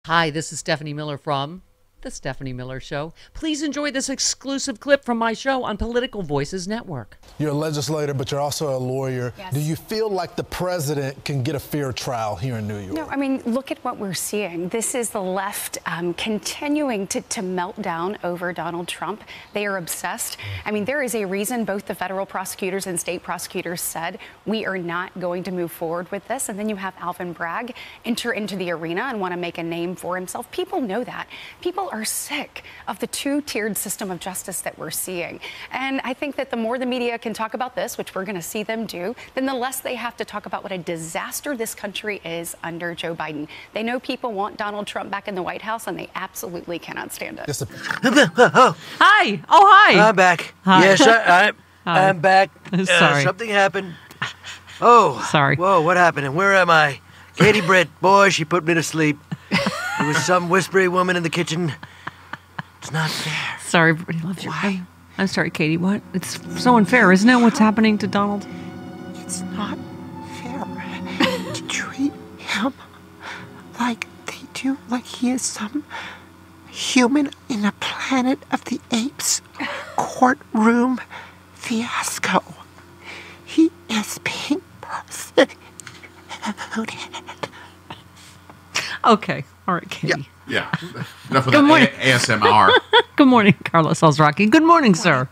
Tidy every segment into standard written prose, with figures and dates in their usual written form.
Hi, this is Stephanie Miller from The Stephanie Miller Show. Please enjoy this exclusive clip from my show on Political Voices Network. You're a legislator, but you're also a lawyer. Yes. Do you feel like the president can get a fair trial here in New York? No, I mean, look at what we're seeing. This is the left continuing to melt down over Donald Trump. They are obsessed. I mean, there is a reason both the federal prosecutors and state prosecutors said we are not going to move forward with this. And then you have Alvin Bragg enter into the arena and want to make a name for himself. People know that. People are sick of the two-tiered system of justice that we're seeing. And I think that the more the media can talk about this, which we're going to see them do, then the less they have to talk about what a disaster this country is under Joe Biden. They know people want Donald Trump back in the White House, and they absolutely cannot stand it. Hi. Oh, hi. I'm back. Hi. Yes, I'm back. Sorry. Something happened. Oh. Sorry. Whoa, what happened? And where am I? Katie Britt, boy, she put me to sleep. There was some whispery woman in the kitchen. It's not fair. Sorry, everybody loves you. Why? I'm sorry, Katie. What? It's so unfair, isn't it, what's happening to Donald? It's not fair to treat him like they do, like he is some human in a Planet of the Apes courtroom fiasco. He is being persecuted. Okay. All right, Katie. Yeah. Enough of that ASMR. Good morning, Carlos Alzraki. Good morning, sir.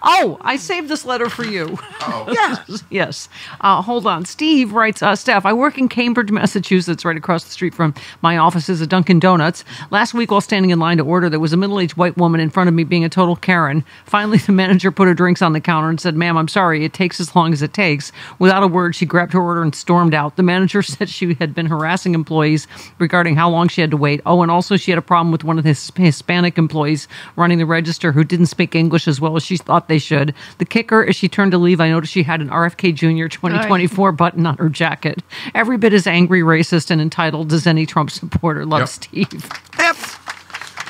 Oh, I saved this letter for you. Oh. Yes. Hold on. Steve writes, Steph, I work in Cambridge, Massachusetts, right across the street from my office is a Dunkin' Donuts. Last week, while standing in line to order, there was a middle-aged white woman in front of me being a total Karen. Finally, the manager put her drinks on the counter and said, ma'am, I'm sorry, it takes as long as it takes. Without a word, she grabbed her order and stormed out. The manager said she had been harassing employees regarding how long she had to wait. Oh, and also she had a problem with one of the Hispanic employees running the register who didn't speak English as well as she thought they should. The kicker, as she turned to leave, I noticed she had an RFK Jr. 2024 button on her jacket. Every bit as angry, racist, and entitled as any Trump supporter. Love, Steve. Yep.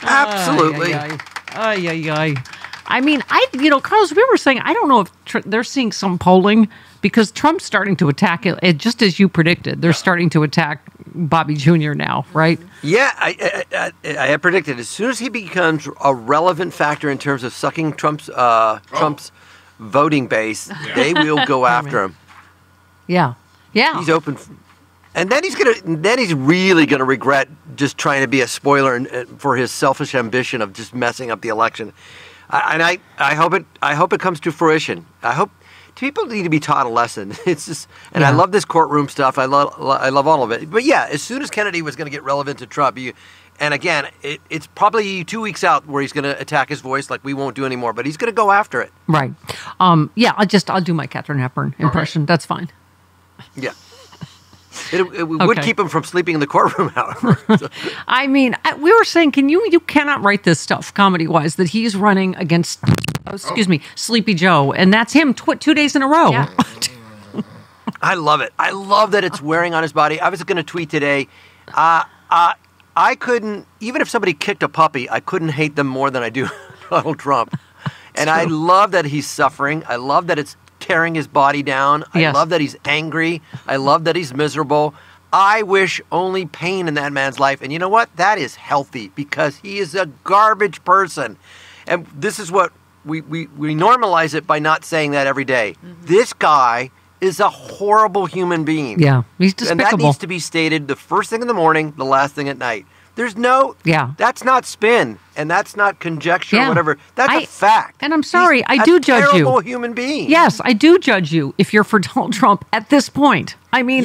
Absolutely. I mean, Carlos, we were saying, I don't know if they're seeing some polling because Trump's starting to attack it, just as you predicted. They're starting to attack Bobby Jr. now, right? Yeah, I had predicted as soon as he becomes a relevant factor in terms of sucking Trump's voting base, they will go after him. Yeah. He's open. And then he's really gonna regret just trying to be a spoiler and for his selfish ambition of just messing up the election. I hope it comes to fruition. I hope people need to be taught a lesson. It's just, I love this courtroom stuff. I love all of it. But yeah, as soon as Kennedy was going to get relevant to Trump, and again, it's probably 2 weeks out where he's going to attack his voice like we won't do anymore. But he's going to go after it. Right. I'll do my Katharine Hepburn impression. Okay. That's fine. Yeah. It would keep him from sleeping in the courtroom, however. So. I mean, we were saying, you cannot write this stuff comedy-wise, that he's running against, Sleepy Joe, and that's him 2 days in a row. Yeah. I love it. I love that it's wearing on his body. I was going to tweet today, I couldn't, even if somebody kicked a puppy, I couldn't hate them more than I do Donald Trump. And I love that he's suffering. I love that it's tearing his body down. I love that he's angry. I love that he's miserable. I wish only pain in that man's life. And you know what? That is healthy because he is a garbage person. And this is what we normalize it by not saying that every day. Mm-hmm. This guy is a horrible human being. Yeah, he's despicable. And that needs to be stated the first thing in the morning, the last thing at night. There's no, that's not spin, and that's not conjecture or whatever. That's a fact. And I'm sorry, I do judge you. A terrible human being. Yes, I do judge you if you're for Donald Trump at this point. I mean,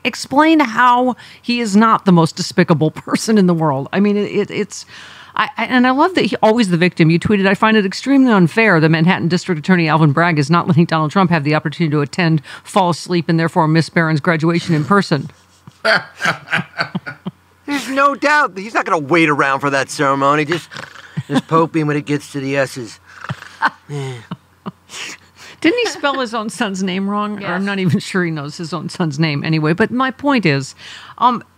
explain how he is not the most despicable person in the world. I mean, and I love that he's always the victim. You tweeted, I find it extremely unfair that Manhattan District Attorney Alvin Bragg is not letting Donald Trump have the opportunity to attend, fall asleep, and therefore miss Barron's graduation in person. There's no doubt he's not going to wait around for that ceremony. Just pope him when it gets to the S's. Yeah. Didn't he spell his own son's name wrong? Or Yes. I'm not even sure he knows his own son's name anyway. But my point is,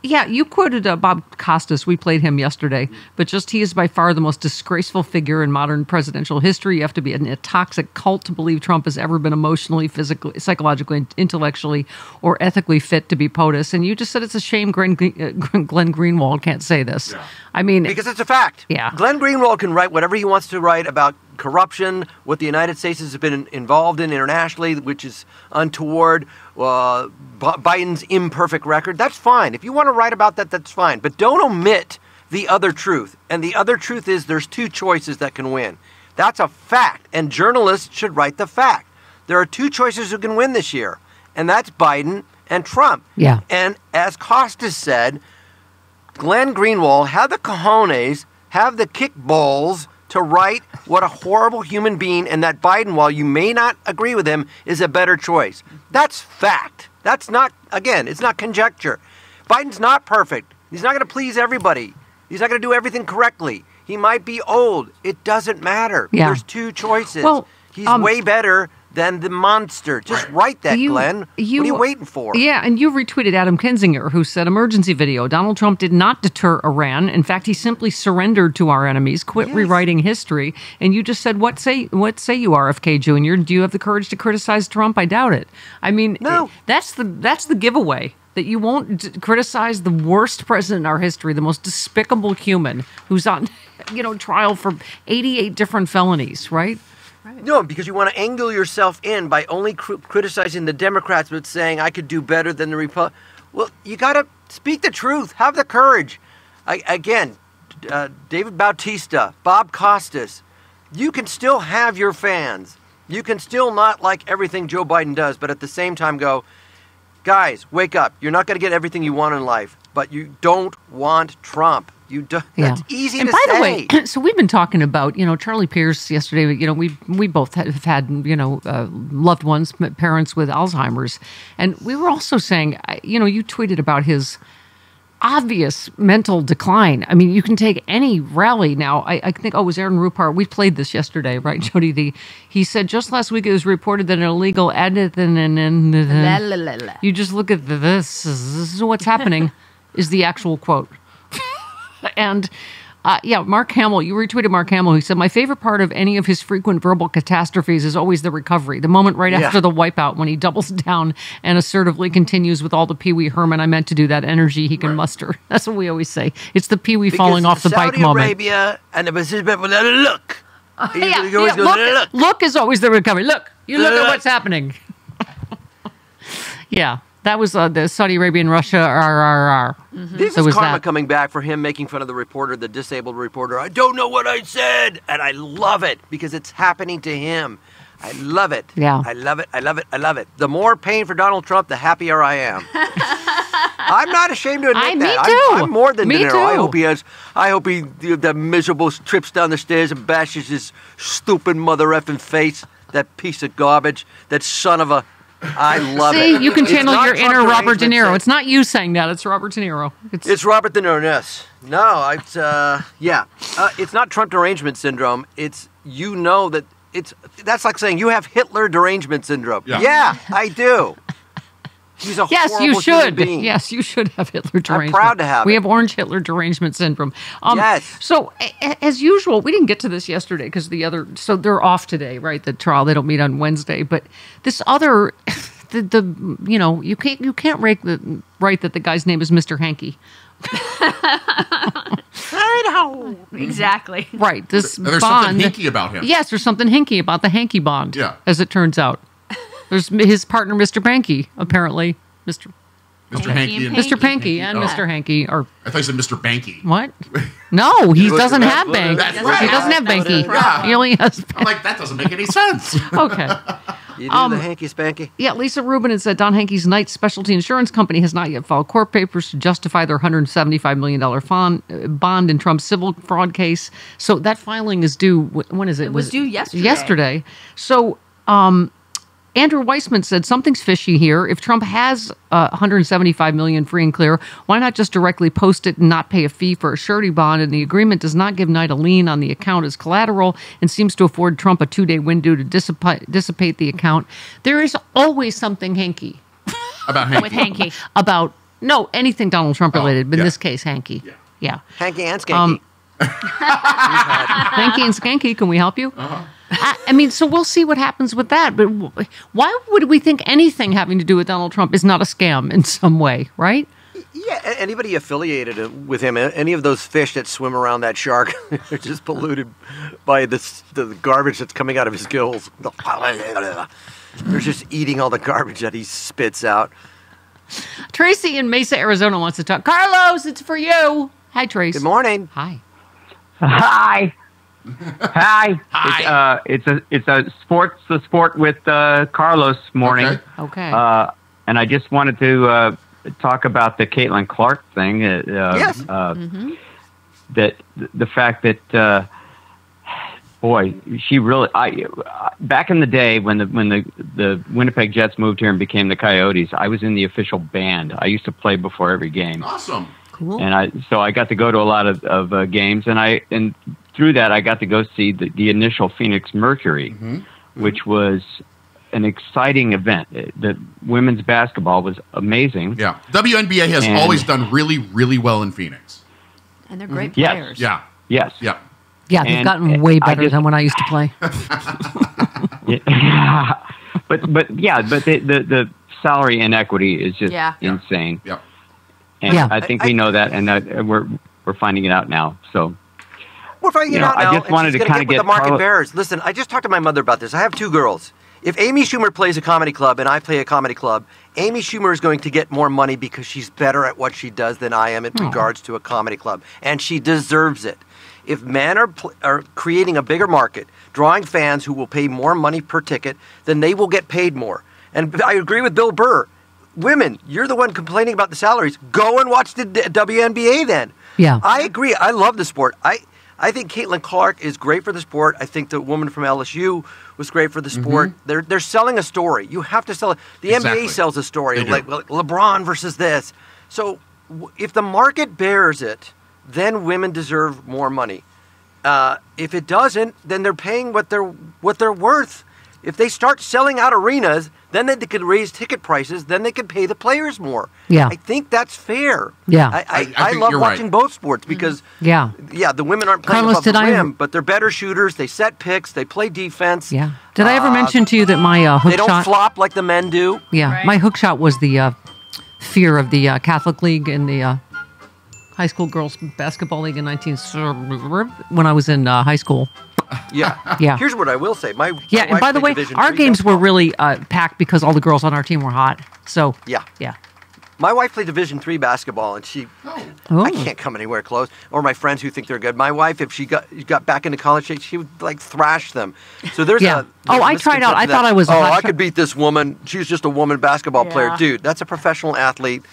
yeah, you quoted Bob Costas. We played him yesterday. But just he is by far the most disgraceful figure in modern presidential history. You have to be in a toxic cult to believe Trump has ever been emotionally, physically, psychologically, intellectually, or ethically fit to be POTUS. And you just said it's a shame Glenn Greenwald can't say this. Yeah. I mean, Because it's a fact. Yeah. Glenn Greenwald can write whatever he wants to write about corruption, what the United States has been involved in internationally, which is untoward, Biden's imperfect record. That's fine. If you want to write about that, that's fine. But don't omit the other truth. And the other truth is there's two choices that can win. That's a fact. And journalists should write the fact. There are two choices who can win this year. And that's Biden and Trump. Yeah. And as Costas said, Glenn Greenwald had the cojones, have the kickballs to write what a horrible human being, and that Biden, while you may not agree with him, is a better choice. That's fact. That's not, again, it's not conjecture. Biden's not perfect. He's not going to please everybody. He's not going to do everything correctly. He might be old. It doesn't matter. Yeah. There's two choices. Well, he's way better than the monster. Just write that, Glenn. What are you waiting for? Yeah, and you retweeted Adam Kinzinger, who said, emergency video. Donald Trump did not deter Iran. In fact, he simply surrendered to our enemies, quit rewriting history. And you just said, what say you, RFK Jr.? Do you have the courage to criticize Trump? I doubt it. I mean, no. That's the giveaway. That you won't criticize the worst president in our history, the most despicable human who's on, trial for 88 different felonies, right? No, because you want to angle yourself in by only criticizing the Democrats, but saying I could do better than the Republicans. Well, you got to speak the truth. Have the courage. David Bautista, Bob Costas, you can still have your fans. You can still not like everything Joe Biden does, but at the same time go, guys, wake up. You're not going to get everything you want in life, but you don't want Trump. That's easy to say. And by the way, so we've been talking about, Charlie Pierce yesterday. We both have had, loved ones, parents with Alzheimer's. And we were also saying, you tweeted about his obvious mental decline. I mean, you can take any rally now. I think, it was Aaron Rupart. We played this yesterday, right, Jody? He said just last week it was reported that an illegal you just look at this is what's happening is the actual quote. And Mark Hamill, you retweeted Mark Hamill. He said, my favorite part of any of his frequent verbal catastrophes is always the recovery, the moment right after the wipeout when he doubles down and assertively continues with all the Pee Wee Herman, I meant to do that energy he can muster. That's what we always say. It's the Pee Wee falling off the bike moment. Saudi Arabia and the Pacific people, look. Look is always the recovery. Look at what's happening. Yeah. That was the Saudi Arabia and Russia. Mm-hmm. This is karma coming back for him making fun of the reporter, the disabled reporter. I don't know what I said. And I love it because it's happening to him. I love it. Yeah. I love it. I love it. I love it. The more pain for Donald Trump, the happier I am. I'm not ashamed to admit that. Me too. I'm more than Me De Niro. too. I hope he that miserable trips down the stairs and bashes his stupid mother effing face. That piece of garbage. That son of a... I love it. See, you can channel your Trump inner Robert De Niro. arrangement. It's not you saying that. It's Robert De Niro. It's Robert De Niro, yes. No, it's, it's not Trump derangement syndrome. It's, that that's like saying you have Hitler derangement syndrome. Yeah, I do. He's a horrible human being. Yes, you should have Hitler derangement. I'm proud to have We it. have orange Hitler derangement syndrome. Yes. So, as usual, we didn't get to this yesterday because so they're off today, right? The trial, they don't meet on Wednesday. But this other, you can't write that the guy's name is Mr. Hanky. I know. Exactly. Right. This There's bond. something hinky about him. Yes, there's something hinky about the hanky bond. Yeah. As it turns out. There's his partner, Mr. Banky, apparently. Mr. Hanky and Mr. Panky and Oh. Mr. Hanky are I thought you said Mr. Banky. what? No, he Look, doesn't that's have what it Bank. is. He That's doesn't have right. Banky. Yeah. He only has. I'm like, that doesn't make any sense. Okay. You do the hanky spanky? Yeah, Lisa Rubin had said Don Hankey's Knight Specialty Insurance Company has not yet filed court papers to justify their $175 million bond in Trump's civil fraud case. So that filing is due. When is it? It was due yesterday. Yesterday. So Andrew Weissman said something's fishy here. If Trump has $175 million free and clear, why not just directly post it and not pay a fee for a surety bond? And the agreement does not give Knight a lien on the account as collateral and seems to afford Trump a 2-day window to dissipate the account. There is always something hanky About Hanky. With Hanky. about anything Donald Trump related, but in this case, hanky. Yeah. Hanky and Skanky. Hanky and Skanky, can we help you? I mean, so we'll see what happens with that. But why would we think anything having to do with Donald Trump is not a scam in some way, right? Yeah, anybody affiliated with him, any of those fish that swim around that shark, they're just polluted by the garbage that's coming out of his gills. They're just eating all the garbage that he spits out. Tracy in Mesa, Arizona wants to talk. Carlos, it's for you. Hi, Tracy. Good morning. Hi. Hi. Hi. Hi. It's a sport with Carlos morning. Okay. Okay. And I just wanted to talk about the Caitlin Clark thing. Yes. That the fact that boy, she really. Back in the day when the Winnipeg Jets moved here and became the Coyotes, I was in the official band. I used to play before every game. Awesome. Cool. And I got to go to a lot of games, and through that I got to go see the initial Phoenix Mercury, which was an exciting event. The women's basketball was amazing. Yeah. WNBA has always done really, really well in Phoenix. And they're great Yes. players. Yeah. Yes. Yeah. Yeah, they've And gotten way I better just- than when I used to play. but the salary inequity is just Yeah. insane. Yeah. And Yeah. I think we know that, and we're finding it out now. So We're finding it You know, out I now. just and wanted she's to gonna kinda with get the market Carla- bearers. Listen, I just talked to my mother about this. I have 2 girls. If Amy Schumer plays a comedy club and I play a comedy club, Amy Schumer is going to get more money because she's better at what she does than I am in regards to a comedy club, and she deserves it. If men are creating a bigger market, drawing fans who will pay more money per ticket, then they will get paid more. And I agree with Bill Burr. Women, you're the one complaining about the salaries. Go and watch the WNBA then. Yeah. I agree. I love the sport. I think Caitlin Clark is great for the sport. I think the woman from LSU was great for the sport. They're selling a story. You have to sell it. The Exactly. NBA sells a story, They do. like LeBron versus this. So if the market bears it, then women deserve more money. If it doesn't, then they're paying what they're worth. If they start selling out arenas, then they could raise ticket prices. Then they could pay the players more. Yeah. I think that's fair. Yeah. I think love you're watching right. both sports because Yeah. the women aren't playing Carlos, above the did I- rim, but they're better shooters. They set picks. They play defense. Yeah. Did I ever mention to you that my hook They don't shot? flop like the men do. Yeah, Right. my hook shot was the fear of the Catholic League and the high school girls basketball league in when I was in high school. Yeah. Yeah. Here's what I will say. My Yeah, and wife by the way, played Division our III games were basketball. really packed because all the girls on our team were hot. So Yeah. yeah. My wife played Division III basketball, and Oh. I can't come anywhere close. Or my friends who think they're good. My wife, if she got back into college, she would like thrash them. So there's Yeah. a Oh, I tried out. I misconception thought that, I was a Oh, hot I shot. could beat this woman. She's just a woman basketball player, Yeah. dude. That's a professional athlete.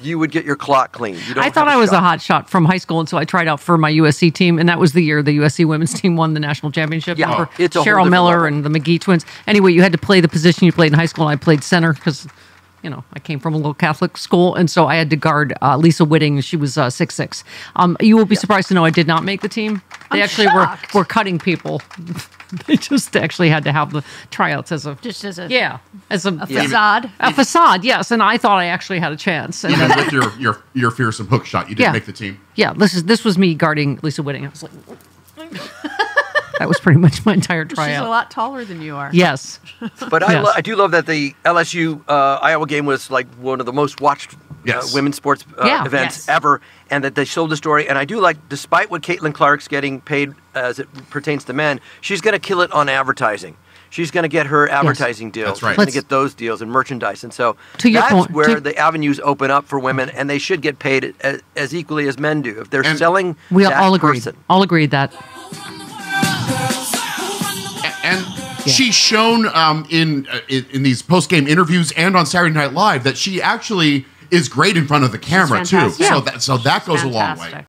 You would get your clock clean. You don't I thought have I was shot. a hot shot from high school, and so I tried out for my USC team, and that was the year the USC women's team won the national championship. Yeah. Remember It's a whole Cheryl different Miller level. and the McGee twins. Anyway, you had to play the position you played in high school, and I played center because, I came from a little Catholic school, and so I had to guard Lisa Whitting. She was 6'6". You will be surprised to know I did not make the team. They I'm actually shocked. were cutting people. They just actually had to have the tryouts as a Just as a facade. A facade, yes. And I thought I actually had a chance. And Even with your fearsome hook shot, you didn't Yeah. make the team. yeah, this was me guarding Lisa Whitting. I was like, that was pretty much my entire She's tryout. a lot taller than you are. Yes. But Yes. I do love that the LSU Iowa game was like one of the most watched Yes. women's sports Yeah. events Yes. ever, and that they sold the story. And I do like, despite what Caitlin Clark's getting paid as it pertains to men, she's going to kill it on advertising. She's going to get her advertising deals. That's right. She's going Let's- to get those deals and merchandise. And so To your that's point- where to- the avenues open up for women, and they should get paid as equally as men do. If they're And selling We that all agreed. person. All agreed that. And she's shown in these post game interviews and on Saturday Night Live that she actually is great in front of the camera too. fantastic. So that goes a long way. Fantastic.